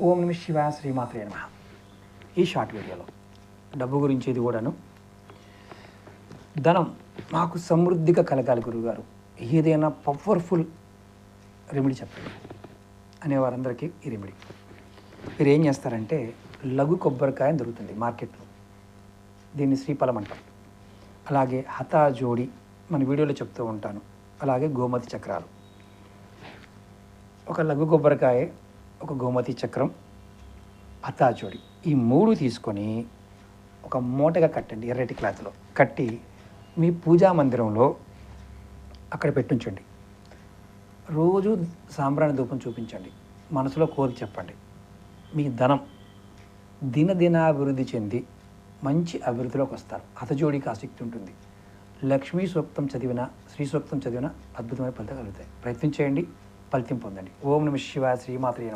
ఓం నమ శివాయ శ్రీమాత్రే నమః. ఈ షార్ట్ వీడియోలో డబ్బు గురించి ఇది కూడాను, ధనం మాకు సమృద్ధిగా కలగాలి గురువుగారు, ఏదైనా పవర్ఫుల్ రెమెడీ చెప్పండి అనేవారందరికీ ఈ రెమెడీ. మీరు ఏం చేస్తారంటే, లఘు కొబ్బరికాయ దొరుకుతుంది మార్కెట్లో, దీన్ని శ్రీఫలం అంటాం. అలాగే హతా జోడి మన వీడియోలో చెప్తూ ఉంటాను. అలాగే గోమతి చక్రాలు, ఒక లఘు కొబ్బరికాయ, ఒక గోమతి చక్రం, హతా జోడి, ఈ మూడు తీసుకొని ఒక మూటగా కట్టండి. ఎర్రటి క్లాత్లో కట్టి మీ పూజా మందిరంలో అక్కడ పెట్టించండి. రోజు సాంబ్రాణి ధూపం చూపించండి. మనసులో కోరిక చెప్పండి. మీ ధనం దినదినాభివృద్ధి చెంది మంచి అభివృద్ధిలోకి వస్తారు. హతజోడికి ఆసక్తి ఉంటుంది. లక్ష్మీ సూక్తం చదివిన, శ్రీ సూక్తం చదివిన అద్భుతమైన ఫలితాలు కలుగుతాయి. ప్రయత్నం చేయండి, ఫలితం పొందండి. ఓం నమః శివాయ శ్రీమాత్రే నమః.